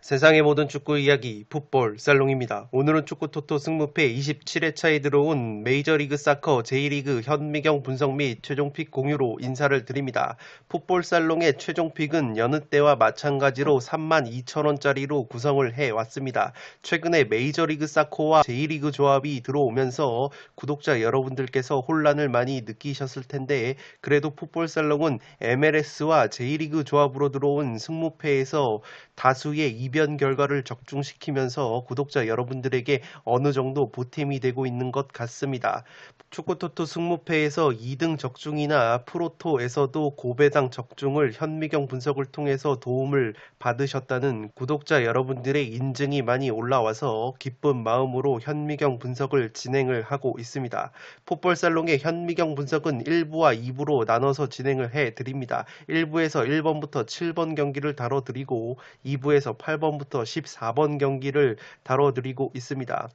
세상의 모든 축구 이야기 풋볼 살롱입니다. 오늘은 축구 토토 승무패 27회차에 들어온 메이저리그 사커 J리그 현미경 분석 및 최종픽 공유로 인사를 드립니다. 풋볼 살롱의 최종픽은 여느 때와 마찬가지로 32,000원짜리로 구성을 해왔습니다. 최근에 메이저리그 사커와 J리그 조합이 들어오면서 구독자 여러분들께서 혼란을 많이 느끼셨을 텐데 그래도 풋볼 살롱은 MLS와 J리그 조합으로 들어온 승무패에서 다수의 이변 결과를 적중시키면서 구독자 여러분들에게 어느 정도 보탬이 되고 있는 것 같습니다. 축구토토 승무패에서 2등 적중이나 프로토에서도 고배당 적중을 현미경 분석을 통해서 도움을 받으셨다는 구독자 여러분들의 인증이 많이 올라와서 기쁜 마음으로 현미경 분석을 진행을 하고 있습니다. 풋볼살롱의 현미경 분석은 1부와 2부로 나눠서 진행을 해드립니다. 1부에서 1번부터 7번 경기를 다뤄드리고 2부에서 8번부터 14번 경기를 다뤄드리고 있습니다.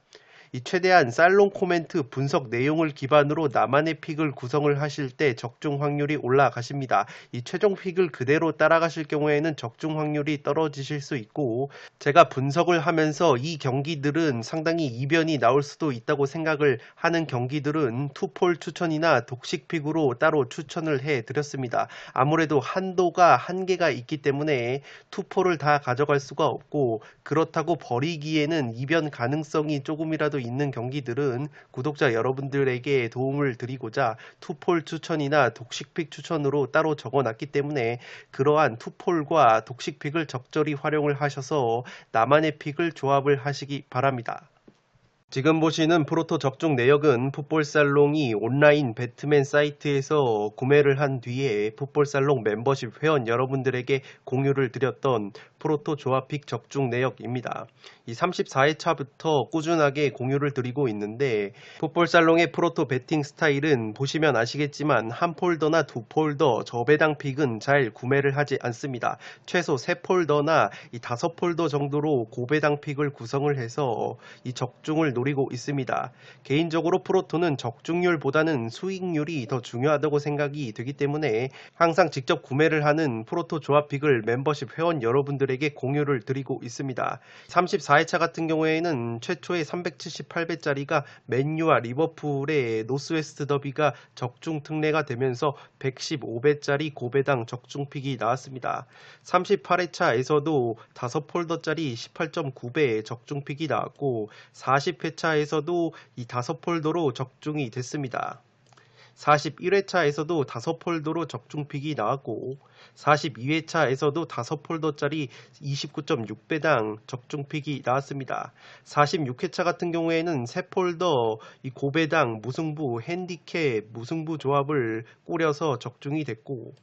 이 최대한 살롱 코멘트 분석 내용을 기반으로 나만의 픽을 구성을 하실 때 적중 확률이 올라가십니다. 이 최종 픽을 그대로 따라가실 경우에는 적중 확률이 떨어지실 수 있고 제가 분석을 하면서 이 경기들은 상당히 이변이 나올 수도 있다고 생각을 하는 경기들은 투폴 추천이나 독식 픽으로 따로 추천을 해 드렸습니다. 아무래도 한도가 한계가 있기 때문에 투폴을 다 가져갈 수가 없고 그렇다고 버리기에는 이변 가능성이 조금이라도 있는 경기들은 구독자 여러분들에게 도움을 드리고자 투폴 추천이나 독식픽 추천으로 따로 적어놨기 때문에 그러한 투폴과 독식픽을 적절히 활용을 하셔서 나만의 픽을 조합을 하시기 바랍니다. 지금 보시는 프로토 적중 내역은 풋볼살롱이 온라인 배트맨 사이트에서 구매를 한 뒤에 풋볼살롱 멤버십 회원 여러분들에게 공유를 드렸던 프로토 조합픽 적중 내역입니다. 이 34회차부터 꾸준하게 공유를 드리고 있는데 풋볼살롱의 프로토 배팅 스타일은 보시면 아시겠지만 한 폴더나 두 폴더 저배당 픽은 잘 구매를 하지 않습니다. 최소 3폴더나 이 5폴더 정도로 고배당 픽을 구성을 해서 이 적중을 노리고 있습니다. 개인적으로 프로토는 적중률보다는 수익률이 더 중요하다고 생각이 되기 때문에 항상 직접 구매를 하는 프로토 조합픽을 멤버십 회원 여러분들에게 공유를 드리고 있습니다. 34회차 같은 경우에는 최초의 378배짜리가 맨유와 리버풀의 노스웨스트 더비가 적중 특례가 되면서 115배짜리 고배당 적중픽이 나왔습니다. 38회차에서도 5폴더짜리 18.9배 적중픽이 나왔고 40회차에서도 이 5폴더로 적중이 됐습니다. 41회차에서도 5폴더로 적중픽이 나왔고 42회차에서도 5폴더짜리 29.6배당 적중픽이 나왔습니다. 46회차 같은 경우에는 3폴더 이 고배당 무승부 핸디캡 무승부 조합을 꾸려서 적중이 됐고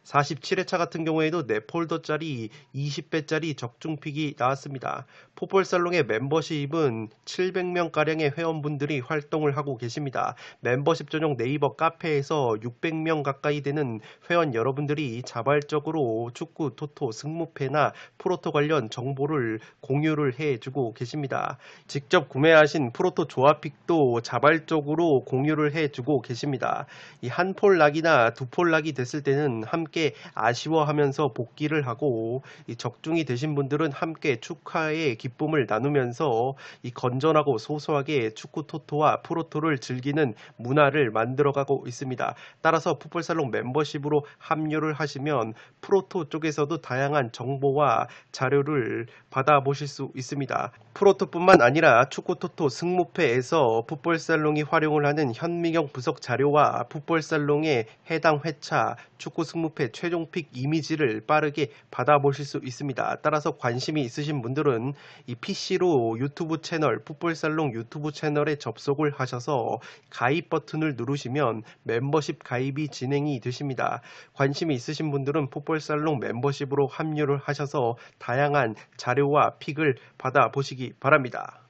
47회차 같은 경우에도 4폴더짜리 20배짜리 적중픽이 나왔습니다. 풋볼살롱의 멤버십은 700명가량의 회원분들이 활동을 하고 계십니다. 멤버십 전용 네이버 카페에서 600명 가까이 되는 회원 여러분들이 자발적으로 축구, 토토, 승무패나 프로토 관련 정보를 공유를 해주고 계십니다. 직접 구매하신 프로토 조합픽도 자발적으로 공유를 해주고 계십니다. 이 한 폴락이나 두 폴락이 됐을 때는 함께 아쉬워하면서 복귀를 하고 이 적중이 되신 분들은 함께 축하의 기쁨을 나누면서 이 건전하고 소소하게 축구 토토와 프로토를 즐기는 문화를 만들어가고 있습니다. 따라서 풋볼살롱 멤버십으로 합류를 하시면 프로토 쪽에서도 다양한 정보와 자료를 받아보실 수 있습니다. 프로토뿐만 아니라 축구 토토 승무패에서 풋볼살롱이 활용을 하는 현미경 분석 자료와 풋볼살롱의 해당 회차 축구 승무패 최종픽 이미지를 빠르게 받아보실 수 있습니다. 따라서 관심이 있으신 분들은 이 PC로 유튜브 채널 풋볼살롱 유튜브 채널에 접속을 하셔서 가입 버튼을 누르시면 멤버십 가입이 진행이 되십니다. 관심이 있으신 분들은 풋볼살롱 멤버십으로 합류를 하셔서 다양한 자료와 픽을 받아보시기 바랍니다.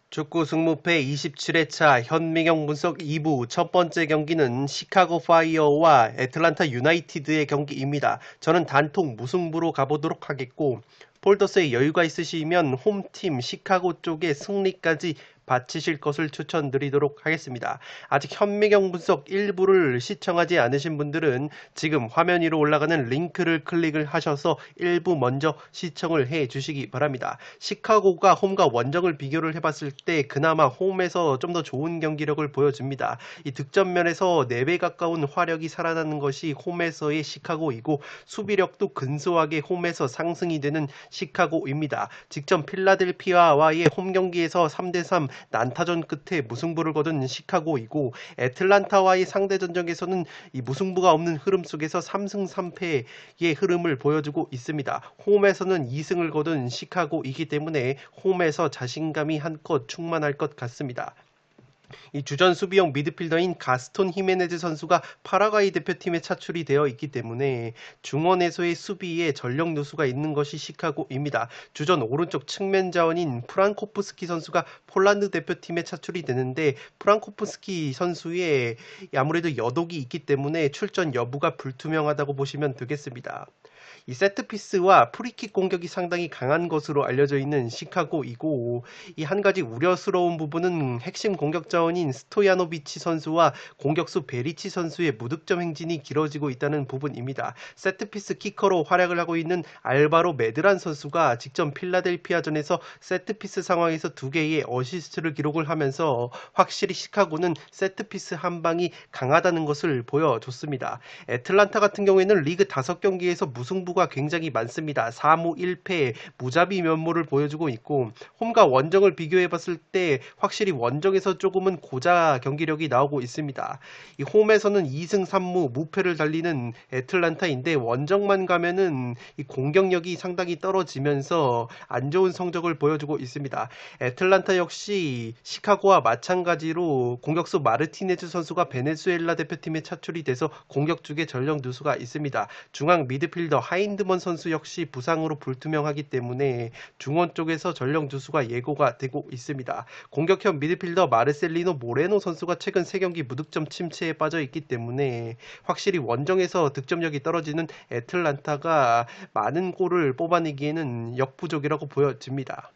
축구 승무패 27회차 현미경 분석 2부 첫 번째 경기는 시카고 파이어와 애틀란타 유나이티드의 경기입니다. 저는 단통 무승부로 가보도록 하겠고 폴더스에 여유가 있으시면 홈팀 시카고 쪽의 승리까지 바치실 것을 추천드리도록 하겠습니다. 아직 현미경 분석 일부를 시청하지 않으신 분들은 지금 화면 위로 올라가는 링크를 클릭을 하셔서 일부 먼저 시청을 해 주시기 바랍니다. 시카고가 홈과 원정을 비교를 해봤을 때 그나마 홈에서 좀 더 좋은 경기력을 보여줍니다. 이 득점면에서 4배 가까운 화력이 살아나는 것이 홈에서의 시카고이고 수비력도 근소하게 홈에서 상승이 되는 시카고입니다. 직전 필라델피아와의 홈 경기에서 3대3 난타전 끝에 무승부를 거둔 시카고이고 애틀란타와의 상대 전적에서는 이 무승부가 없는 흐름 속에서 3승 3패의 흐름을 보여주고 있습니다. 홈에서는 2승을 거둔 시카고이기 때문에 홈에서 자신감이 한껏 충만할 것 같습니다. 이 주전 수비형 미드필더인 가스톤 히메네즈 선수가 파라과이 대표팀에 차출이 되어 있기 때문에 중원에서의 수비에 전력 누수가 있는 것이 시카고입니다. 주전 오른쪽 측면 자원인 프란코프스키 선수가 폴란드 대표팀에 차출이 되는데 프란코프스키 선수의 아무래도 여독이 있기 때문에 출전 여부가 불투명하다고 보시면 되겠습니다. 이 세트피스와 프리킥 공격이 상당히 강한 것으로 알려져 있는 시카고이고 이 한 가지 우려스러운 부분은 핵심 공격 자원인 스토야노비치 선수와 공격수 베리치 선수의 무득점 행진이 길어지고 있다는 부분입니다. 세트피스 키커로 활약을 하고 있는 알바로 메드란 선수가 직전 필라델피아전에서 세트피스 상황에서 2개의 어시스트를 기록을 하면서 확실히 시카고는 세트피스 한 방이 강하다는 것을 보여줬습니다. 애틀란타 같은 경우에는 리그 5경기에서 무승부가 굉장히 많습니다. 4무 1패 무자비 면모를 보여주고 있고 홈과 원정을 비교해봤을 때 확실히 원정에서 조금은 고자 경기력이 나오고 있습니다. 이 홈에서는 2승 3무 무패를 달리는 애틀란타인데 원정만 가면은 이 공격력이 상당히 떨어지면서 안 좋은 성적을 보여주고 있습니다. 애틀란타 역시 시카고와 마찬가지로 공격수 마르티네즈 선수가 베네수엘라 대표팀에 차출이 돼서 공격 쪽에 전력 누수가 있습니다. 중앙 미드필더 하인드먼 선수 역시 부상으로 불투명하기 때문에 중원 쪽에서 전력 누수가 예고가 되고 있습니다. 공격형 미드필더 마르셀리노 모레노 선수가 최근 3경기 무득점 침체에 빠져 있기 때문에 확실히 원정에서 득점력이 떨어지는 애틀란타가 많은 골을 뽑아내기에는 역부족이라고 보여집니다.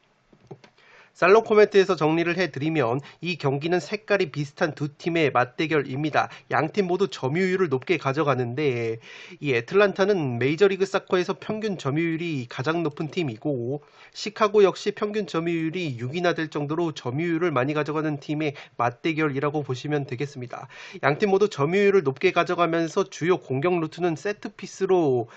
살롱 코멘트에서 정리를 해드리면 이 경기는 색깔이 비슷한 두 팀의 맞대결입니다. 양팀 모두 점유율을 높게 가져가는데 이 애틀란타는 메이저리그 사커에서 평균 점유율이 가장 높은 팀이고 시카고 역시 평균 점유율이 6이나 될 정도로 점유율을 많이 가져가는 팀의 맞대결이라고 보시면 되겠습니다. 양팀 모두 점유율을 높게 가져가면서 주요 공격 루트는 세트피스로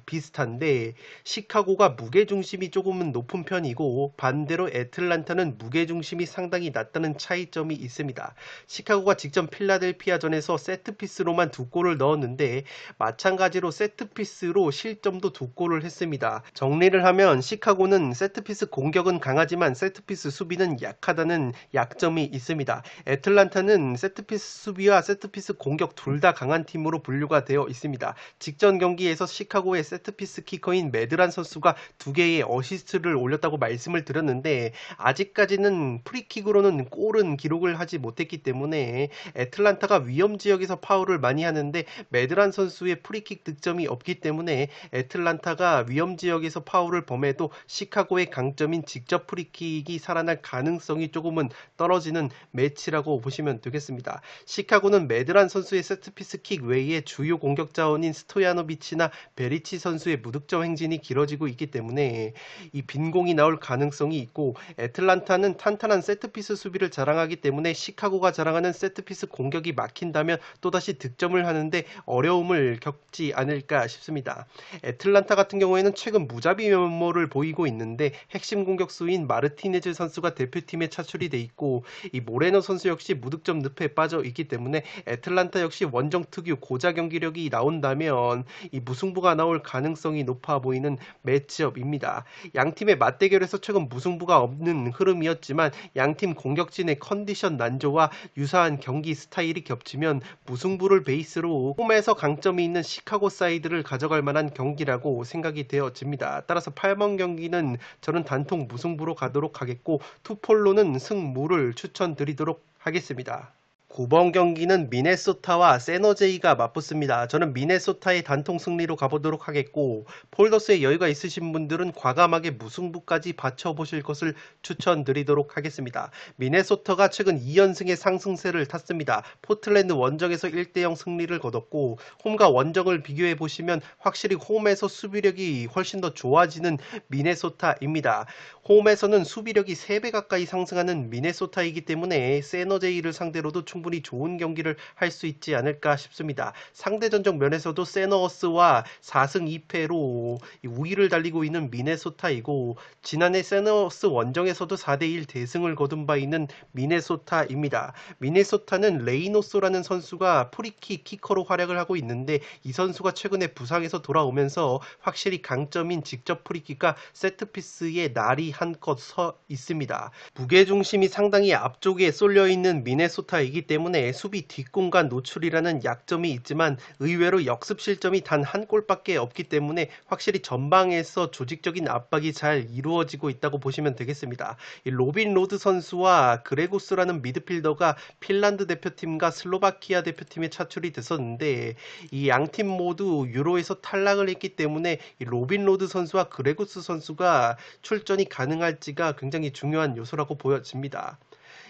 비슷한데 시카고가 무게중심이 조금은 높은 편이고 반대로 애틀란타는 무게중심이 상당히 낮다는 차이점이 있습니다. 시카고가 직전 필라델피아전에서 세트피스로만 2골을 넣었는데 마찬가지로 세트피스로 실점도 2골을 했습니다. 정리를 하면 시카고는 세트피스 공격은 강하지만 세트피스 수비는 약하다는 약점이 있습니다. 애틀란타는 세트피스 수비와 세트피스 공격 둘 다 강한 팀으로 분류가 되어 있습니다. 직전 경기에서 시카고의 세트피스 키커인 메드란 선수가 2개의 어시스트를 올렸다고 말씀을 드렸는데 아직까지는 프리킥으로는 골은 기록을 하지 못했기 때문에 애틀란타가 위험지역에서 파울을 많이 하는데 메드란 선수의 프리킥 득점이 없기 때문에 애틀란타가 위험지역에서 파울을 범해도 시카고의 강점인 직접 프리킥이 살아날 가능성이 조금은 떨어지는 매치라고 보시면 되겠습니다. 시카고는 메드란 선수의 세트피스 킥 외에 주요 공격 자원인 스토야노비치나 베리치 선수의 무득점 행진이 길어지고 있기 때문에 이 빈공이 나올 가능성이 있고 애틀란타는 탄탄한 세트피스 수비를 자랑하기 때문에 시카고가 자랑하는 세트피스 공격이 막힌다면 또다시 득점을 하는데 어려움을 겪지 않을까 싶습니다. 애틀란타 같은 경우에는 최근 무자비 면모를 보이고 있는데 핵심 공격수인 마르티네즈 선수가 대표팀에 차출이 돼 있고 이 모레노 선수 역시 무득점 늪에 빠져 있기 때문에 애틀란타 역시 원정 특유 고자 경기력이 나온다면 이 무승부가 나올 가능성이 높아 보이는 매치업입니다. 양팀의 맞대결에서 최근 무승부가 없는 흐름이었지만 양팀 공격진의 컨디션 난조와 유사한 경기 스타일이 겹치면 무승부를 베이스로 홈에서 강점이 있는 시카고 사이드를 가져갈 만한 경기라고 생각이 되어집니다. 따라서 8번 경기는 저는 단통 무승부로 가도록 하겠고 투폴로는 승무를 추천드리도록 하겠습니다. 9번 경기는 미네소타와 세너제이가 맞붙습니다. 저는 미네소타의 단통 승리로 가보도록 하겠고, 폴더스에 여유가 있으신 분들은 과감하게 무승부까지 받쳐보실 것을 추천드리도록 하겠습니다. 미네소타가 최근 2연승의 상승세를 탔습니다. 포틀랜드 원정에서 1대0 승리를 거뒀고, 홈과 원정을 비교해 보시면 확실히 홈에서 수비력이 훨씬 더 좋아지는 미네소타입니다. 홈에서는 수비력이 3배 가까이 상승하는 미네소타이기 때문에 세너제이를 상대로도 충분히 좋은 경기를 할 수 있지 않을까 싶습니다. 상대 전적 면에서도 세너어스와 4승 2패로 우위를 달리고 있는 미네소타이고, 지난해 세너어스 원정에서도 4대1 대승을 거둔 바 있는 미네소타입니다. 미네소타는 레이노소라는 선수가 프리킥 키커로 활약을 하고 있는데, 이 선수가 최근에 부상에서 돌아오면서 확실히 강점인 직접 프리킥과 세트피스의 날이 한껏 서 있습니다. 무게중심이 상당히 앞쪽에 쏠려있는 미네소타이기 때문에 수비 뒷공간 노출이라는 약점이 있지만 의외로 역습 실점이 단 한 골밖에 없기 때문에 확실히 전방에서 조직적인 압박이 잘 이루어지고 있다고 보시면 되겠습니다. 이 로빈 로드 선수와 그레고스라는 미드필더가 핀란드 대표팀과 슬로바키아 대표팀에 차출이 됐었는데, 이 양팀 모두 유로에서 탈락을 했기 때문에 이 로빈 로드 선수와 그레고스 선수가 출전이 가능할지가 굉장히 중요한 요소라고 보여집니다.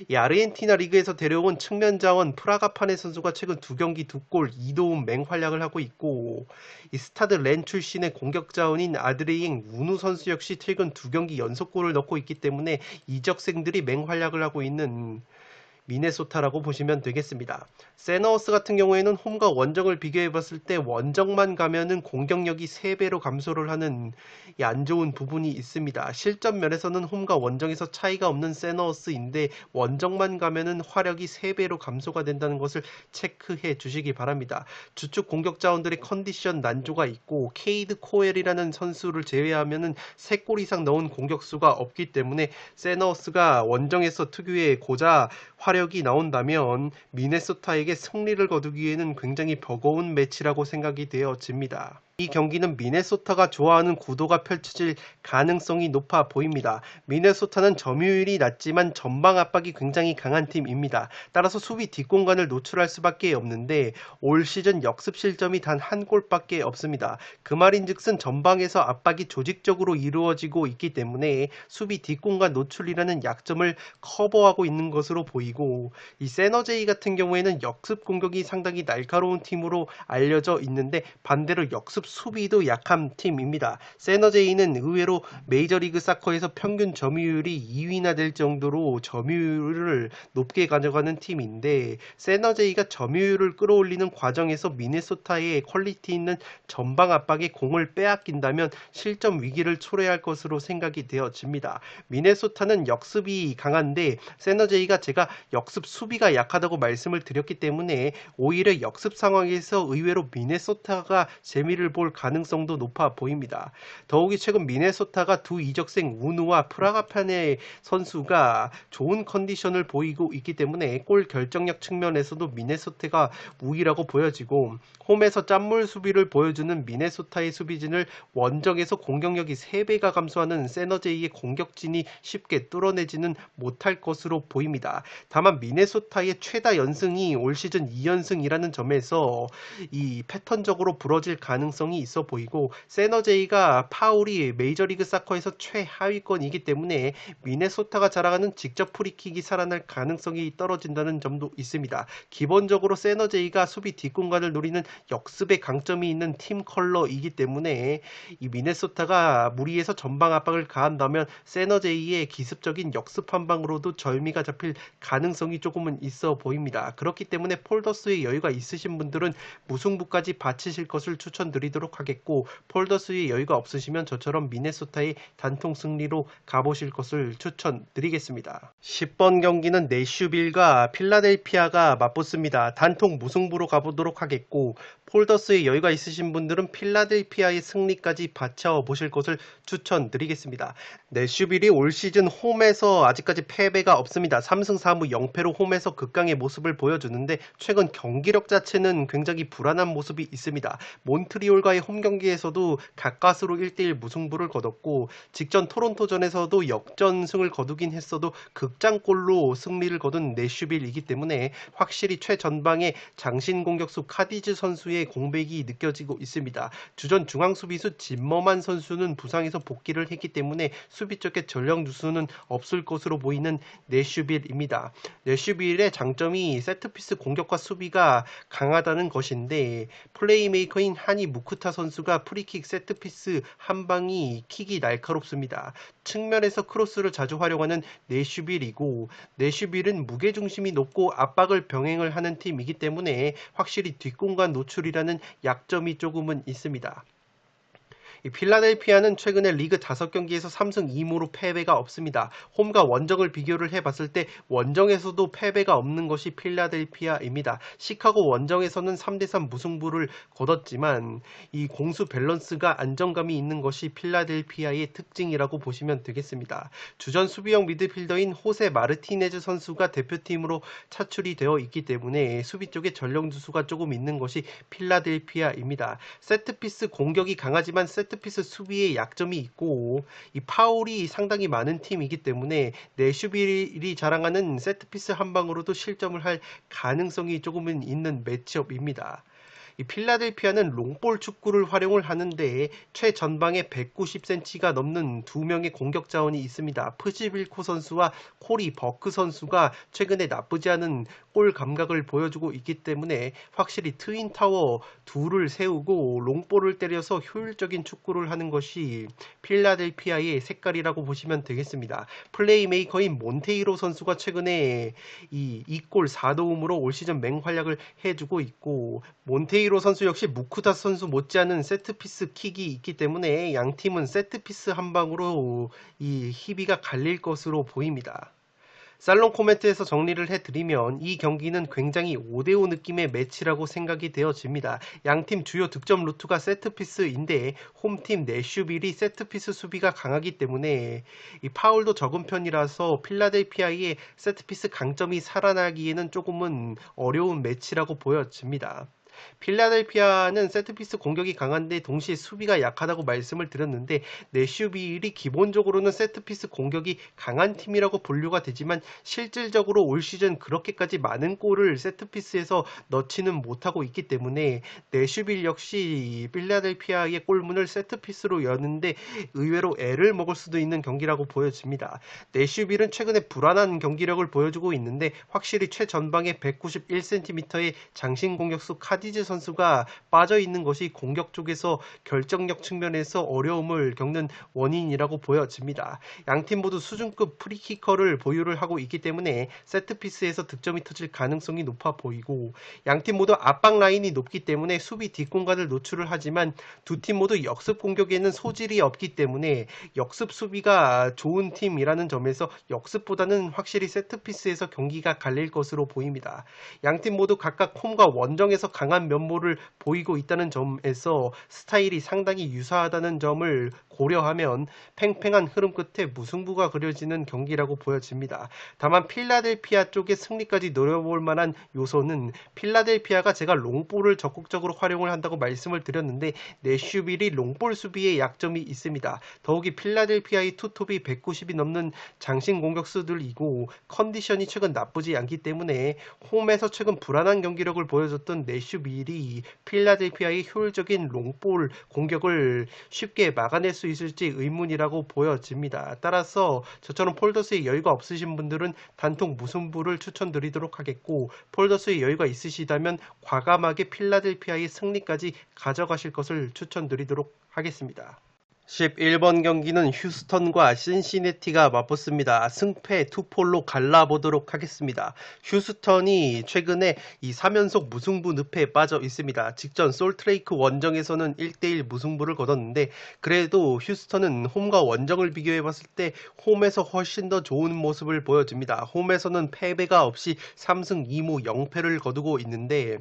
이 아르헨티나 리그에서 데려온 측면 자원 프라가파네 선수가 최근 2경기 2골 2도움 맹활약을 하고 있고, 이 스타드 렌 출신의 공격 자원인 아드레잉 우누 선수 역시 최근 2경기 연속골을 넣고 있기 때문에 이적생들이 맹활약을 하고 있는 미네소타라고 보시면 되겠습니다. 세너어스 같은 경우에는 홈과 원정을 비교해 봤을 때 원정만 가면은 공격력이 3배로 감소를 하는 안 좋은 부분이 있습니다. 실점 면에서는 홈과 원정에서 차이가 없는 세너어스인데 원정만 가면은 화력이 3배로 감소가 된다는 것을 체크해 주시기 바랍니다. 주축 공격 자원들의 컨디션 난조가 있고, 케이드 코엘이라는 선수를 제외하면은 3골 이상 넣은 공격수가 없기 때문에 세너어스가 원정에서 특유의 고자 화력이 나온다면 미네소타에게 승리를 거두기에는 굉장히 버거운 매치라고 생각이 되어집니다. 이 경기는 미네소타가 좋아하는 구도가 펼쳐질 가능성이 높아 보입니다. 미네소타는 점유율이 낮지만 전방 압박이 굉장히 강한 팀입니다. 따라서 수비 뒷공간을 노출할 수밖에 없는데 올 시즌 역습 실점이 단 한 골밖에 없습니다. 그 말인즉슨 전방에서 압박이 조직적으로 이루어지고 있기 때문에 수비 뒷공간 노출이라는 약점을 커버하고 있는 것으로 보이고, 이 세너제이 같은 경우에는 역습 공격이 상당히 날카로운 팀으로 알려져 있는데 반대로 역습 수비도 약한 팀입니다. 세너제이는 의외로 메이저리그 사커에서 평균 점유율이 2위나 될 정도로 점유율을 높게 가져가는 팀인데, 세너제이가 점유율을 끌어올리는 과정에서 미네소타의 퀄리티 있는 전방 압박에 공을 빼앗긴다면 실점 위기를 초래할 것으로 생각이 되어집니다. 미네소타는 역습이 강한데 세너제이가 제가 역습 수비가 약하다고 말씀을 드렸기 때문에 오히려 역습 상황에서 의외로 미네소타가 재미를 볼 가능성도 높아 보입니다. 더욱이 최근 미네소타가 두 이적생 우누와 프라가파네 선수가 좋은 컨디션을 보이고 있기 때문에 골 결정력 측면에서도 미네소타가 우위라고 보여지고, 홈에서 짠물 수비를 보여주는 미네소타의 수비진을 원정에서 공격력이 3배가 감소하는 세너제이의 공격진이 쉽게 뚫어내지는 못할 것으로 보입니다. 다만 미네소타의 최다 연승이 올 시즌 2연승이라는 점에서 이 패턴적으로 부러질 가능성이 있어 보이고, 세너제이가 파울이 메이저리그 사커에서 최하위권이기 때문에 미네소타가 자랑하는 직접 프리킥이 살아날 가능성이 떨어진다는 점도 있습니다. 기본적으로 세너제이가 수비 뒷공간을 노리는 역습의 강점이 있는 팀 컬러이기 때문에 이 미네소타가 무리해서 전방 압박을 가한다면 세너제이의 기습적인 역습 한 방으로도 절미가 잡힐 가능성이 조금은 있어 보입니다. 그렇기 때문에 폴더스의 여유가 있으신 분들은 무승부까지 바치실 것을 추천드리도록 하겠고, 폴더스의 여유가 없으시면 저처럼 미네소타의 단통 승리로 가보실 것을 추천드리겠습니다. 10번 경기는 내슈빌과 필라델피아가 맞붙습니다. 단통 무승부로 가보도록 하겠고, 폴더스에 여유가 있으신 분들은 필라델피아의 승리까지 받쳐보실 것을 추천드리겠습니다. 내슈빌이 올 시즌 홈에서 아직까지 패배가 없습니다. 3승 4무 0패로 홈에서 극강의 모습을 보여주는데 최근 경기력 자체는 굉장히 불안한 모습이 있습니다. 몬트리올과의 홈 경기에서도 가까스로 1대1 무승부를 거뒀고 직전 토론토전에서도 역전승을 거두긴 했어도 극장골로 승리를 거둔 내슈빌이기 때문에 확실히 최전방의 장신 공격수 카디즈 선수의 공백이 느껴지고 있습니다. 주전 중앙수비수 짐머만 선수는 부상에서 복귀를 했기 때문에 수비 쪽에 전력 누수는 없을 것으로 보이는 내슈빌입니다. 내슈빌의 장점이 세트피스 공격과 수비가 강하다는 것인데 플레이메이커인 하니 무쿠타 선수가 프리킥 세트피스 한 방이 킥이 날카롭습니다. 측면에서 크로스를 자주 활용하는 내슈빌이고 내슈빌은 무게중심이 높고 압박을 병행을 하는 팀이기 때문에 확실히 뒷공간 노출이라는 약점이 조금은 있습니다. 이 필라델피아는 최근에 리그 5경기에서 3승 2무로 패배가 없습니다. 홈과 원정을 비교를 해봤을 때 원정에서도 패배가 없는 것이 필라델피아입니다. 시카고 원정에서는 3대3 무승부를 거뒀지만 이 공수 밸런스가 안정감이 있는 것이 필라델피아의 특징이라고 보시면 되겠습니다. 주전 수비형 미드필더인 호세 마르티네즈 선수가 대표팀으로 차출이 되어 있기 때문에 수비 쪽에 전력 누수가 조금 있는 것이 필라델피아입니다. 세트피스 공격이 강하지만 세트피스 수비에 약점이 있고 이 파울이 상당히 많은 팀이기 때문에 내슈빌이 자랑하는 세트피스 한 방으로도 실점을 할 가능성이 조금은 있는 매치업입니다. 이 필라델피아는 롱볼 축구를 활용을 하는데 최전방에 190cm가 넘는 두 명의 공격 자원이 있습니다. 프지빌코 선수와 코리 버크 선수가 최근에 나쁘지 않은 골 감각을 보여주고 있기 때문에 확실히 트윈타워 둘을 세우고 롱볼을 때려서 효율적인 축구를 하는 것이 필라델피아의 색깔이라고 보시면 되겠습니다. 플레이메이커인 몬테이로 선수가 최근에 이 2골 4도움으로 올 시즌 맹활약을 해주고 있고 몬테이로 선수 역시 무쿠타 선수 못지않은 세트피스 킥이 있기 때문에 양 팀은 세트피스 한 방으로 이 희비가 갈릴 것으로 보입니다. 살롱 코멘트에서 정리를 해드리면 이 경기는 굉장히 5대5 느낌의 매치라고 생각이 되어집니다. 양팀 주요 득점 루트가 세트피스인데 홈팀 내슈빌이 세트피스 수비가 강하기 때문에 이 파울도 적은 편이라서 필라델피아의 세트피스 강점이 살아나기에는 조금은 어려운 매치라고 보여집니다. 필라델피아는 세트피스 공격이 강한데 동시에 수비가 약하다고 말씀을 드렸는데 내슈빌이 기본적으로는 세트피스 공격이 강한 팀이라고 분류가 되지만 실질적으로 올 시즌 그렇게까지 많은 골을 세트피스에서 넣지는 못하고 있기 때문에 내슈빌 역시 필라델피아의 골문을 세트피스로 여는데 의외로 애를 먹을 수도 있는 경기라고 보여집니다. 내슈빌은 최근에 불안한 경기력을 보여주고 있는데 확실히 최전방에 191cm의 장신 공격수 카디즈 선수가 빠져있는 것이 공격 쪽에서 결정력 측면에서 어려움을 겪는 원인이라고 보여집니다. 양팀 모두 수준급 프리키커를 보유를 하고 있기 때문에 세트피스에서 득점이 터질 가능성이 높아 보이고 양팀 모두 압박 라인이 높기 때문에 수비 뒷공간을 노출을 하지만 두 팀 모두 역습 공격에는 소질이 없기 때문에 역습 수비가 좋은 팀이라는 점에서 역습보다는 확실히 세트피스에서 경기가 갈릴 것으로 보입니다. 양팀 모두 각각 홈과 원정에서 강한 면모를 보이고 있다는 점에서 스타일이 상당히 유사하다는 점을 고려하면 팽팽한 흐름 끝에 무승부가 그려지는 경기라고 보여집니다. 다만 필라델피아 쪽의 승리까지 노려볼 만한 요소는 필라델피아가 제가 롱볼을 적극적으로 활용을 한다고 말씀을 드렸는데 내슈빌이 롱볼 수비에 약점이 있습니다. 더욱이 필라델피아의 투톱이 190이 넘는 장신 공격수들이고 컨디션이 최근 나쁘지 않기 때문에 홈에서 최근 불안한 경기력을 보여줬던 내슈빌이 필라델피아의 효율적인 롱볼 공격을 쉽게 막아낼 수 있을지 의문이라고 보여집니다. 따라서 저처럼 폴더스에 여유가 없으신 분들은 단통 무승부를 추천드리도록 하겠고 폴더스에 여유가 있으시다면 과감하게 필라델피아의 승리까지 가져가실 것을 추천드리도록 하겠습니다. 11번 경기는 휴스턴과 신시내티가 맞붙습니다. 승패 투폴로 갈라보도록 하겠습니다. 휴스턴이 최근에 이 3연속 무승부 늪에 빠져 있습니다. 직전 솔트레이크 원정에서는 1대1 무승부를 거뒀는데 그래도 휴스턴은 홈과 원정을 비교해봤을 때 홈에서 훨씬 더 좋은 모습을 보여줍니다. 홈에서는 패배가 없이 3승 2무 0패를 거두고 있는데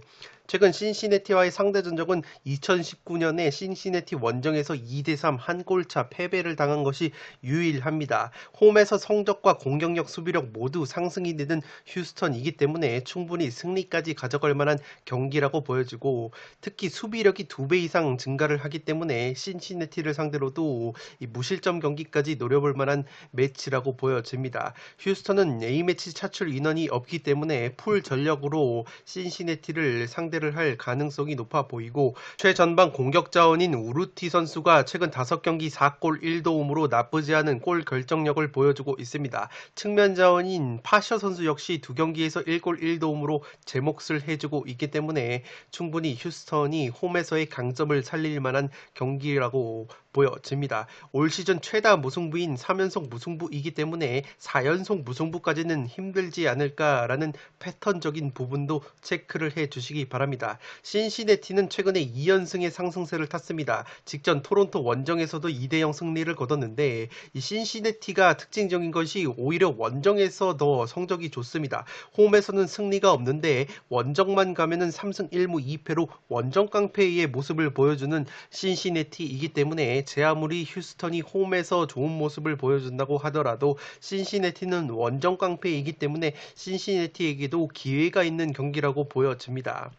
최근 신시내티와의 상대 전적은 2019년에 신시내티 원정에서 2대3 한 골차 패배를 당한 것이 유일합니다. 홈에서 성적과 공격력, 수비력 모두 상승이 되는 휴스턴이기 때문에 충분히 승리까지 가져갈 만한 경기라고 보여지고, 특히 수비력이 2배 이상 증가를 하기 때문에 신시내티를 상대로도 이 무실점 경기까지 노려볼 만한 매치라고 보여집니다. 휴스턴은 A매치 차출 인원이 없기 때문에 풀 전력으로 신시내티를 상대를 할 가능성이 높아 보이고, 최전방 공격 자원인 우르티 선수가 최근 5경기 4골 1도움으로 나쁘지 않은 골 결정력을 보여주고 있습니다. 측면 자원인 파셔 선수 역시 2경기에서 1골 1도움으로 제 몫을 해주고 있기 때문에 충분히 휴스턴이 홈에서의 강점을 살릴 만한 경기라고 보여집니다. 올 시즌 최다 무승부인 3연속 무승부이기 때문에 4연속 무승부까지는 힘들지 않을까라는 패턴적인 부분도 체크를 해주시기 바랍니다. 신시내티는 최근에 2연승의 상승세를 탔습니다. 직전 토론토 원정에서도 2대0 승리를 거뒀는데, 이 신시내티가 특징적인 것이 오히려 원정에서 더 성적이 좋습니다. 홈에서는 승리가 없는데 원정만 가면은 3승 1무 2패로 원정 깡패의 모습을 보여주는 신시내티이기 때문에, 제 아무리 휴스턴이 홈에서 좋은 모습을 보여준다고 하더라도 신시내티는 원정 깡패이기 때문에 신시내티에게도 기회가 있는 경기라고 보여집니다.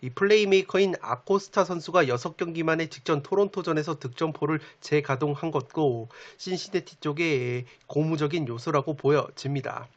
이 플레이메이커인 아코스타 선수가 6경기 만에 직전 토론토전에서 득점포를 재가동한 것도 신시내티 쪽에 고무적인 요소라고 보여집니다.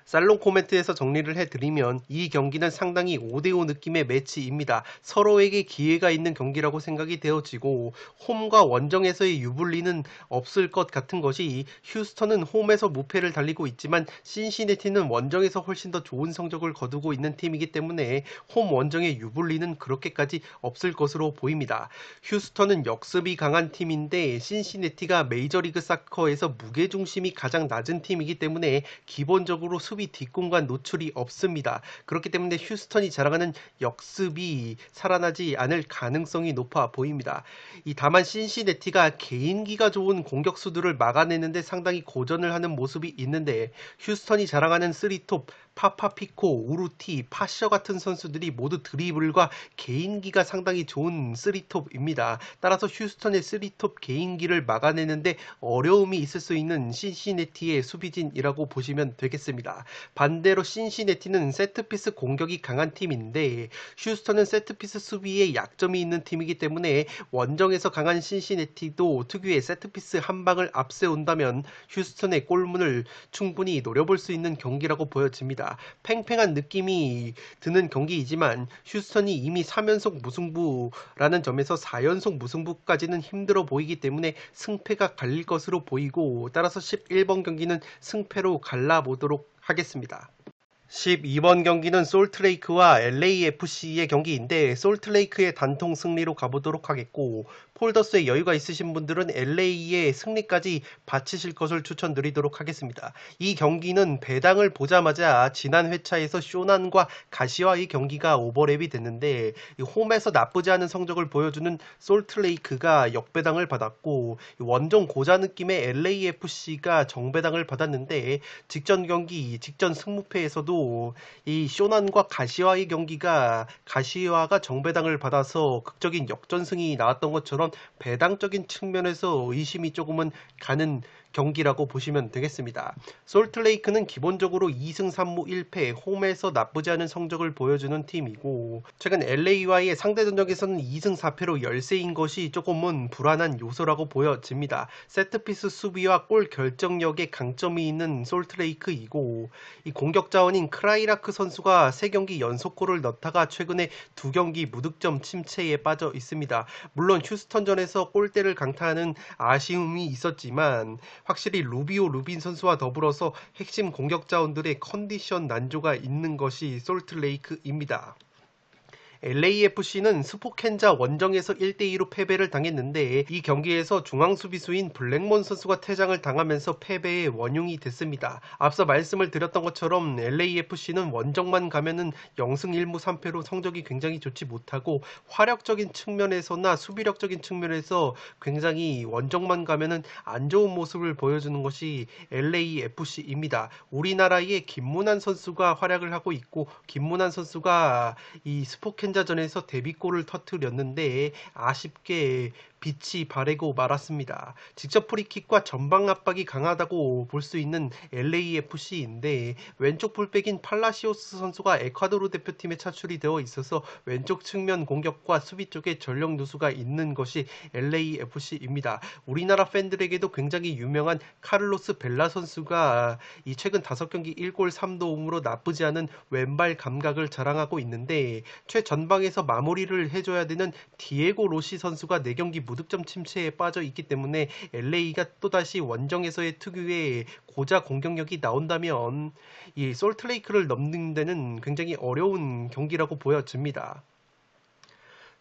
살롱 코멘트에서 정리를 해드리면, 이 경기는 상당히 5대5 느낌의 매치입니다. 서로에게 기회가 있는 경기라고 생각이 되어지고, 홈과 원정에서의 유불리는 없을 것 같은 것이, 휴스턴은 홈에서 무패를 달리고 있지만 신시내티는 원정에서 훨씬 더 좋은 성적을 거두고 있는 팀이기 때문에 홈 원정의 유불리는 그렇게까지 없을 것으로 보입니다. 휴스턴은 역습이 강한 팀인데 신시내티가 메이저리그 사커에서 무게중심이 가장 낮은 팀이기 때문에 기본적으로 수비 뒷공간 노출이 없습니다. 그렇기 때문에 휴스턴이 자랑하는 역습이 살아나지 않을 가능성이 높아 보입니다. 다만 신시내티가 개인기가 좋은 공격수들을 막아내는데 상당히 고전을 하는 모습이 있는데, 휴스턴이 자랑하는 3톱 파파피코, 우루티, 파셔 같은 선수들이 모두 드리블과 개인기가 상당히 좋은 3톱입니다. 따라서 휴스턴의 3톱 개인기를 막아내는데 어려움이 있을 수 있는 신시내티의 수비진이라고 보시면 되겠습니다. 반대로 신시내티는 세트피스 공격이 강한 팀인데, 휴스턴은 세트피스 수비에 약점이 있는 팀이기 때문에 원정에서 강한 신시내티도 특유의 세트피스 한 방을 앞세운다면 휴스턴의 골문을 충분히 노려볼 수 있는 경기라고 보여집니다. 팽팽한 느낌이 드는 경기이지만 휴스턴이 이미 3연속 무승부라는 점에서 4연속 무승부까지는 힘들어 보이기 때문에 승패가 갈릴 것으로 보이고, 따라서 11번 경기는 승패로 갈라보도록 하겠습니다. 12번 경기는 솔트레이크와 LAFC의 경기인데, 솔트레이크의 단통 승리로 가보도록 하겠고, 폴더스에 여유가 있으신 분들은 LA의 승리까지 바치실 것을 추천드리도록 하겠습니다. 이 경기는 배당을 보자마자 지난 회차에서 쇼난과 가시와의 경기가 오버랩이 됐는데, 홈에서 나쁘지 않은 성적을 보여주는 솔트레이크가 역배당을 받았고, 원정 고자 느낌의 LAFC가 정배당을 받았는데, 직전 경기, 직전 승무패에서도 이 쇼난과 가시와의 경기가 가시와가 정배당을 받아서 극적인 역전승이 나왔던 것처럼 배당적인 측면에서 의심이 조금은 가는 경기라고 보시면 되겠습니다. 솔트레이크는 기본적으로 2승 3무 1패, 홈에서 나쁘지 않은 성적을 보여주는 팀이고, 최근 LA와의 상대 전적에서는 2승 4패로 열세인 것이 조금은 불안한 요소라고 보여집니다. 세트피스 수비와 골 결정력에 강점이 있는 솔트레이크이고, 이 공격 자원인 크라이라크 선수가 3경기 연속골을 넣다가 최근에 2경기 무득점 침체에 빠져 있습니다. 물론 휴스턴전에서 골대를 강타하는 아쉬움이 있었지만, 확실히 루빈 선수와 더불어서 핵심 공격 자원들의 컨디션 난조가 있는 것이 솔트레이크입니다. LAFC는 스포켄자 원정에서 1대2로 패배를 당했는데 이 경기에서 중앙수비수인 블랙먼 선수가 퇴장을 당하면서 패배의 원흉이 됐습니다. 앞서 말씀을 드렸던 것처럼 LAFC는 원정만 가면은 0승 1무 3패로 성적이 굉장히 좋지 못하고 화력적인 측면에서나 수비력적인 측면에서 굉장히 원정만 가면은 안 좋은 모습을 보여주는 것이 LAFC입니다. 우리나라의 김문환 선수가 활약을 하고 있고 김문환 선수가 이 스포켄자전에서 데뷔골을 터뜨렸는데 아쉽게 빛이 바래고 말았습니다. 직접 프리킥과 전방 압박이 강하다고 볼 수 있는 LAFC인데 왼쪽 풀백인 팔라시오스 선수가 에콰도르 대표팀에 차출이 되어 있어서 왼쪽 측면 공격과 수비 쪽에 전력 누수가 있는 것이 LAFC입니다. 우리나라 팬들에게도 굉장히 유명한 카를로스 벨라 선수가 이 최근 5경기 1골 3도움으로 나쁘지 않은 왼발 감각을 자랑하고 있는데 최전방에서 마무리를 해줘야 되는 디에고 로시 선수가 4경기 무득점 침체에 빠져 있기 때문에 LA가 또다시 원정에서의 특유의 고자 공격력이 나온다면 이 솔트레이크를 넘는 데는 굉장히 어려운 경기라고 보여집니다.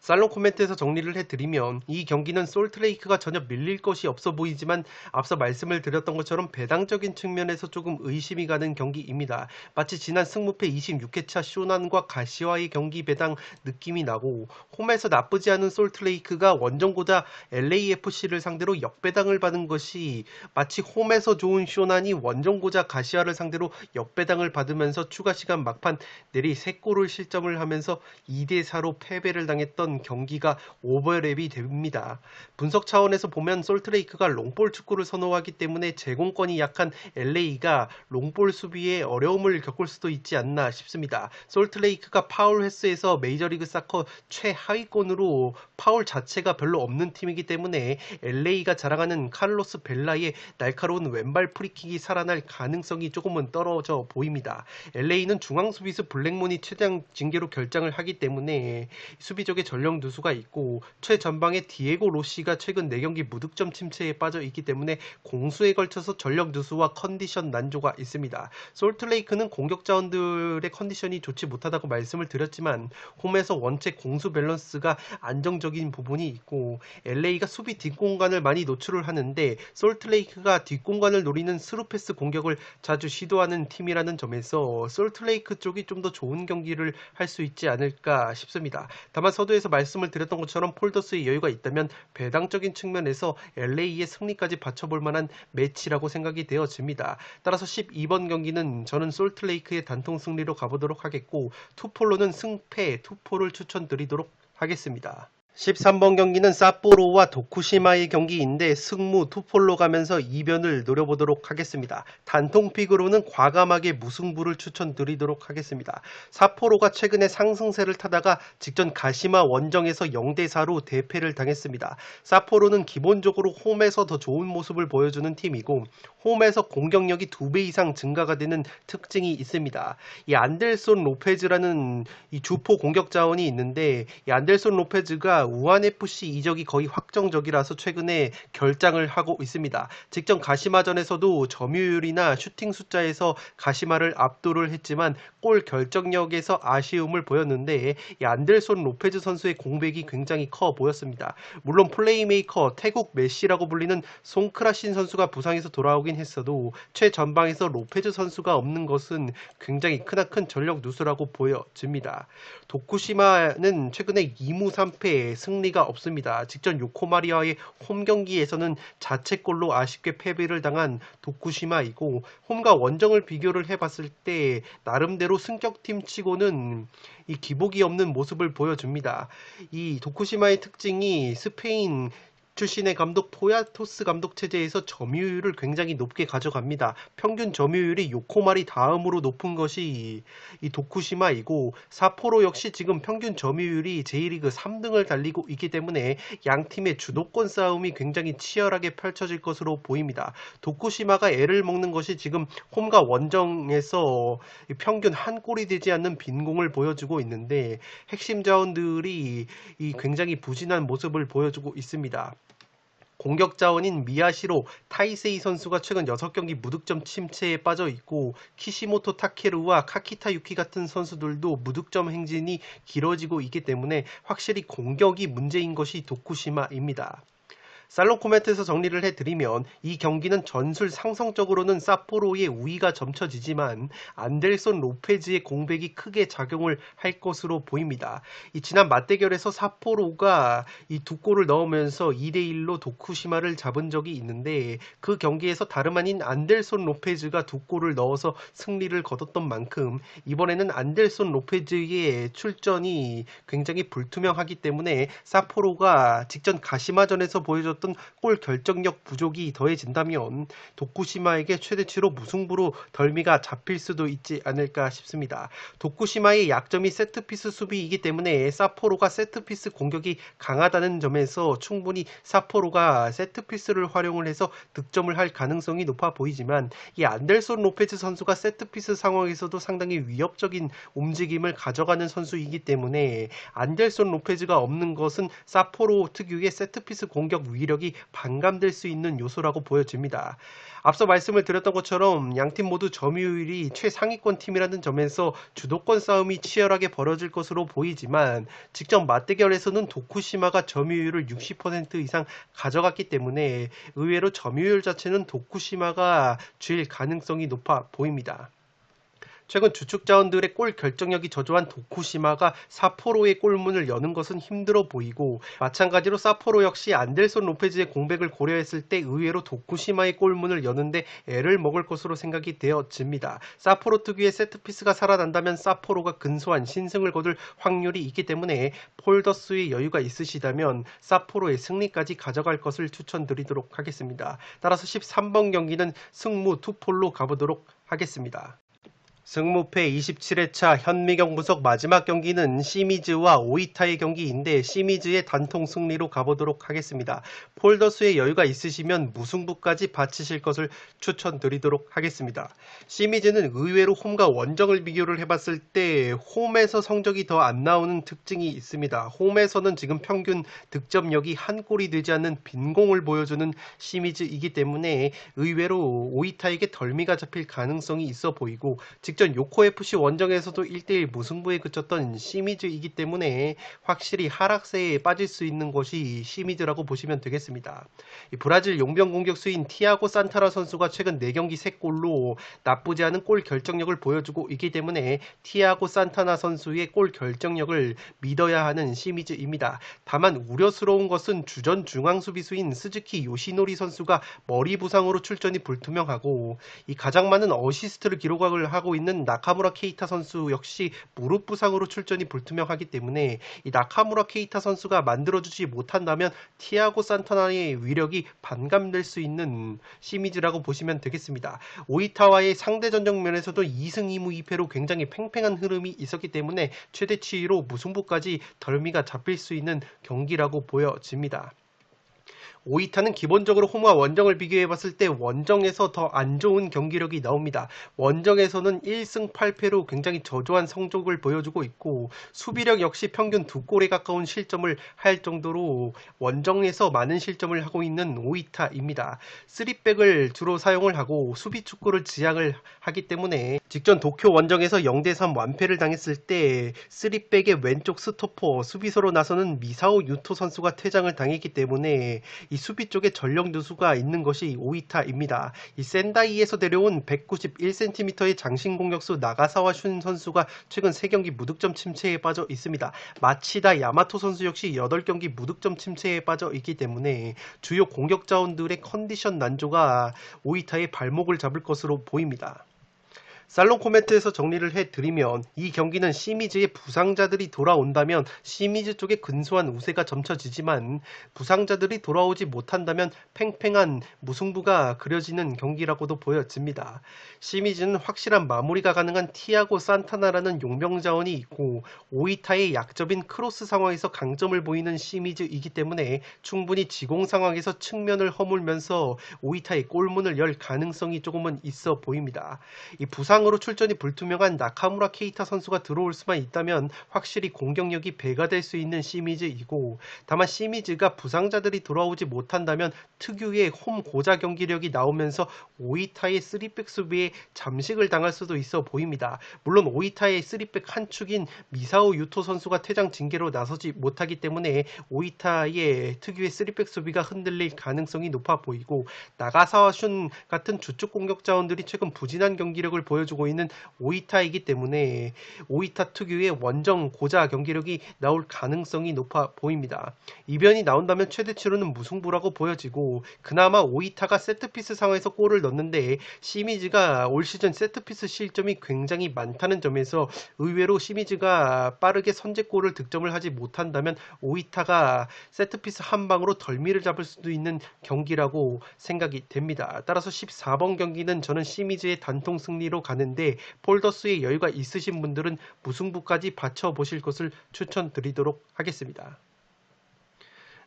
살롱 코멘트에서 정리를 해드리면 이 경기는 솔트레이크가 전혀 밀릴 것이 없어 보이지만 앞서 말씀을 드렸던 것처럼 배당적인 측면에서 조금 의심이 가는 경기입니다. 마치 지난 승무패 26회차 쇼난과 가시와의 경기 배당 느낌이 나고 홈에서 나쁘지 않은 솔트레이크가 원정고자 LAFC를 상대로 역배당을 받은 것이 마치 홈에서 좋은 쇼난이 원정고자 가시와를 상대로 역배당을 받으면서 추가 시간 막판 내리 3골을 실점을 하면서 2대4로 패배를 당했던 경기가 오버랩이 됩니다. 분석 차원에서 보면 솔트레이크가 롱볼 축구를 선호하기 때문에 제공권이 약한 LA가 롱볼 수비에 어려움을 겪을 수도 있지 않나 싶습니다. 솔트레이크가 파울 횟수에서 메이저리그 사커 최하위권으로 파울 자체가 별로 없는 팀이기 때문에 LA가 자랑하는 카를로스 벨라의 날카로운 왼발 프리킥이 살아날 가능성이 조금은 떨어져 보입니다. LA는 중앙 수비수 블랙문이 최장 징계로 결장을 하기 때문에 수비적의 전력 누수가 있고 최전방에 디에고 로시가 최근 4경기 무득점 침체에 빠져 있기 때문에 공수에 걸쳐서 전력 누수와 컨디션 난조가 있습니다. 솔트레이크는 공격 자원들의 컨디션이 좋지 못하다고 말씀을 드렸지만 홈에서 원체 공수 밸런스가 안정적인 부분이 있고 LA가 수비 뒷공간을 많이 노출을 하는데 솔트레이크가 뒷공간을 노리는 스루패스 공격을 자주 시도하는 팀이라는 점에서 솔트레이크 쪽이 좀 더 좋은 경기를 할 수 있지 않을까 싶습니다. 다만 서두에서 말씀을 드렸던 것처럼 폴더스의 여유가 있다면 배당적인 측면에서 LA의 승리까지 받쳐볼 만한 매치라고 생각이 되어집니다. 따라서 12번 경기는 저는 솔트레이크의 단통 승리로 가보도록 하겠고 투폴로는 승패 투포를 추천드리도록 하겠습니다. 13번 경기는 삿포로와 도쿠시마의 경기인데 승무 투폴로 가면서 이변을 노려보도록 하겠습니다. 단통픽으로는 과감하게 무승부를 추천드리도록 하겠습니다. 삿포로가 최근에 상승세를 타다가 직전 가시마 원정에서 0대4로 대패를 당했습니다. 삿포로는 기본적으로 홈에서 더 좋은 모습을 보여주는 팀이고 홈에서 공격력이 2배 이상 증가가 되는 특징이 있습니다. 이 안델손 로페즈라는 이 주포 공격 자원이 있는데 이 안델손 로페즈가 우한FC 이적이 거의 확정적이라서 최근에 결장을 하고 있습니다. 직전 가시마전에서도 점유율이나 슈팅 숫자에서 가시마를 압도를 했지만 골 결정력에서 아쉬움을 보였는데 이 안델손 로페즈 선수의 공백이 굉장히 커 보였습니다. 물론 플레이메이커 태국 메시라고 불리는 송크라신 선수가 부상에서 돌아오긴 했어도 최전방에서 로페즈 선수가 없는 것은 굉장히 크나큰 전력 누수라고 보여집니다. 도쿠시마는 최근에 2무 3패 승리가 없습니다. 직전 요코마리와의 홈 경기에서는 자책골로 아쉽게 패배를 당한 도쿠시마이고 홈과 원정을 비교를 해봤을 때 나름대로 승격팀 치고는 이 기복이 없는 모습을 보여줍니다. 이 도쿠시마의 특징이 스페인 출신의 감독 포야토스 감독 체제에서 점유율을 굉장히 높게 가져갑니다. 평균 점유율이 요코마리 다음으로 높은 것이 이 도쿠시마이고 삿포로 역시 지금 평균 점유율이 J리그 3등을 달리고 있기 때문에 양 팀의 주도권 싸움이 굉장히 치열하게 펼쳐질 것으로 보입니다. 도쿠시마가 애를 먹는 것이 지금 홈과 원정에서 평균 한 골이 되지 않는 빈공을 보여주고 있는데 핵심 자원들이 이 굉장히 부진한 모습을 보여주고 있습니다. 공격 자원인 미야시로 타이세이 선수가 최근 6경기 무득점 침체에 빠져 있고 키시모토 타케루와 카키타 유키 같은 선수들도 무득점 행진이 길어지고 있기 때문에 확실히 공격이 문제인 것이 도쿠시마입니다. 살롱 코멘트에서 정리를 해드리면 이 경기는 전술 상성적으로는 사포로의 우위가 점쳐지지만 안델손 로페즈의 공백이 크게 작용을 할 것으로 보입니다. 이 지난 맞대결에서 사포로가 이 2골을 넣으면서 2대1로 도쿠시마를 잡은 적이 있는데 그 경기에서 다름 아닌 안델손 로페즈가 2골을 넣어서 승리를 거뒀던 만큼 이번에는 안델손 로페즈의 출전이 굉장히 불투명하기 때문에 사포로가 직전 가시마전에서 보여줬던 골 결정력 부족이 더해진다면 도쿠시마에게 최대치로 무승부로 덜미가 잡힐 수도 있지 않을까 싶습니다. 도쿠시마의 약점이 세트피스 수비이기 때문에 사포로가 세트피스 공격이 강하다는 점에서 충분히 사포로가 세트피스를 활용을 해서 득점을 할 가능성이 높아 보이지만 이 안델손 로페즈 선수가 세트피스 상황에서도 상당히 위협적인 움직임을 가져가는 선수이기 때문에 안델손 로페즈가 없는 것은 사포로 특유의 세트피스 공격 위력이 반감될 수 있는 요소라고 보여집니다. 앞서 말씀을 드렸던 것처럼 양팀 모두 점유율이 최상위권 팀이라는 점에서 주도권 싸움이 치열하게 벌어질 것으로 보이지만 직전 맞대결에서는 도쿠시마가 점유율을 60% 이상 가져갔기 때문에 의외로 점유율 자체는 도쿠시마가 쥘 가능성이 높아 보입니다. 최근 주축 자원들의 골 결정력이 저조한 도쿠시마가 사포로의 골문을 여는 것은 힘들어 보이고 마찬가지로 사포로 역시 안델손 로페즈의 공백을 고려했을 때 의외로 도쿠시마의 골문을 여는데 애를 먹을 것으로 생각이 되어집니다. 사포로 특유의 세트피스가 살아난다면 사포로가 근소한 신승을 거둘 확률이 있기 때문에 폴더스의 여유가 있으시다면 사포로의 승리까지 가져갈 것을 추천드리도록 하겠습니다. 따라서 13번 경기는 승무 투폴로 가보도록 하겠습니다. 승무패 27회차 현미경 부석 마지막 경기는 시미즈와 오이타의 경기인데 시미즈의 단통 승리로 가보도록 하겠습니다. 폴더스의 여유가 있으시면 무승부까지 바치실 것을 추천드리도록 하겠습니다. 시미즈는 의외로 홈과 원정을 비교를 해봤을 때 홈에서 성적이 더 안 나오는 특징이 있습니다. 홈에서는 지금 평균 득점력이 한 골이 되지 않는 빈공을 보여주는 시미즈이기 때문에 의외로 오이타에게 덜미가 잡힐 가능성이 있어 보이고 직전 요코FC 원정에서도 1대1 무승부에 그쳤던 시미즈이기 때문에 확실히 하락세에 빠질 수 있는 것이 시미즈라고 보시면 되겠습니다. 이 브라질 용병 공격수인 티아고 산타나 선수가 최근 4경기 3골로 나쁘지 않은 골 결정력을 보여주고 있기 때문에 티아고 산타나 선수의 골 결정력을 믿어야 하는 시미즈입니다. 다만 우려스러운 것은 주전 중앙 수비수인 스즈키 요시노리 선수가 머리 부상으로 출전이 불투명하고 이 가장 많은 어시스트를 기록을 하고 있는 나카무라 케이타 선수 역시 무릎 부상으로 출전이 불투명하기 때문에 이 나카무라 케이타 선수가 만들어주지 못한다면 티아고 산타나의 위력이 반감될 수 있는 시미즈라고 보시면 되겠습니다. 오이타와의 상대 전적 면에서도 2승 2무 2패로 굉장히 팽팽한 흐름이 있었기 때문에 최대치로 무승부까지 덜미가 잡힐 수 있는 경기라고 보여집니다. 오이타는 기본적으로 홈과 원정을 비교해봤을 때 원정에서 더 안 좋은 경기력이 나옵니다. 원정에서는 1승 8패로 굉장히 저조한 성적을 보여주고 있고 수비력 역시 평균 2골에 가까운 실점을 할 정도로 원정에서 많은 실점을 하고 있는 오이타입니다. 3백을 주로 사용을 하고 수비 축구를 지향을 하기 때문에 직전 도쿄 원정에서 0대3 완패를 당했을 때 3백의 왼쪽 스토퍼 수비수로 나서는 미사오 유토 선수가 퇴장을 당했기 때문에 이 수비 쪽에 전력 누수가 있는 것이 오이타입니다. 이 센다이에서 데려온 191cm의 장신 공격수 나가사와 슌 선수가 최근 3경기 무득점 침체에 빠져 있습니다. 마치다 야마토 선수 역시 8경기 무득점 침체에 빠져 있기 때문에 주요 공격 자원들의 컨디션 난조가 오이타의 발목을 잡을 것으로 보입니다. 살롱 코멘트에서 정리를 해드리면 이 경기는 시미즈의 부상자들이 돌아온다면 시미즈 쪽에 근소한 우세가 점쳐지지만 부상자들이 돌아오지 못한다면 팽팽한 무승부가 그려지는 경기라고도 보여집니다. 시미즈는 확실한 마무리가 가능한 티아고 산타나라는 용병 자원이 있고 오이타의 약점인 크로스 상황에서 강점을 보이는 시미즈이기 때문에 충분히 지공 상황에서 측면을 허물면서 오이타의 골문을 열 가능성이 조금은 있어 보입니다. 이 부상 부상으로 출전이 불투명한 나카무라 케이타 선수가 들어올 수만 있다면 확실히 공격력이 배가 될 수 있는 시미즈이고, 다만 시미즈가 부상자들이 돌아오지 못한다면 특유의 홈 고자 경기력이 나오면서 오이타의 3백 수비에 잠식을 당할 수도 있어 보입니다. 물론 오이타의 3백 한 축인 미사오 유토 선수가 퇴장 징계로 나서지 못하기 때문에 오이타의 특유의 3백 수비가 흔들릴 가능성이 높아 보이고, 나가사와 슌 같은 주축 공격 자원들이 최근 부진한 경기력을 보여주고 있는 오이타이기 때문에 오이타 특유의 원정 고자 경기력이 나올 가능성이 높아 보입니다. 이변이 나온다면 최대치로는 무승부라고 보여지고, 그나마 오이타가 세트피스 상황에서 골을 넣는데 시미즈가 올 시즌 세트피스 실점이 굉장히 많다는 점에서 의외로 시미즈가 빠르게 선제골을 득점을 하지 못한다면 오이타가 세트피스 한 방으로 덜미를 잡을 수도 있는 경기라고 생각이 됩니다. 따라서 14번 경기는 저는 시미즈의 단통 승리로 가는데, 폴더스의 여유가 있으신 분들은 무승부까지 받쳐보실 것을 추천드리도록 하겠습니다.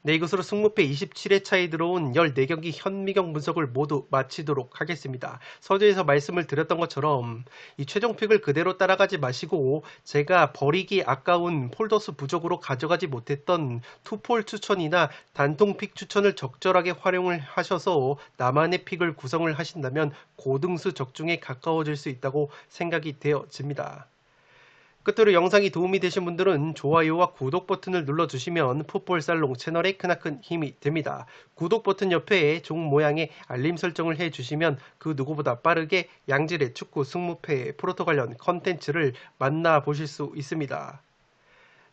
네, 이것으로 승무패 27회 차에 들어온 14경기 현미경 분석을 모두 마치도록 하겠습니다. 서두에서 말씀을 드렸던 것처럼 이 최종픽을 그대로 따라가지 마시고, 제가 버리기 아까운 폴더스 부족으로 가져가지 못했던 투폴 추천이나 단통픽 추천을 적절하게 활용을 하셔서 나만의 픽을 구성을 하신다면 고등수 적중에 가까워질 수 있다고 생각이 되어집니다. 끝으로 영상이 도움이 되신 분들은 좋아요와 구독 버튼을 눌러주시면 풋볼살롱 채널에 크나큰 힘이 됩니다. 구독 버튼 옆에 종 모양의 알림 설정을 해주시면 그 누구보다 빠르게 양질의 축구 승무패 프로토 관련 컨텐츠를 만나보실 수 있습니다.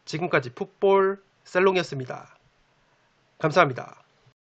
지금까지 풋볼살롱이었습니다. 감사합니다.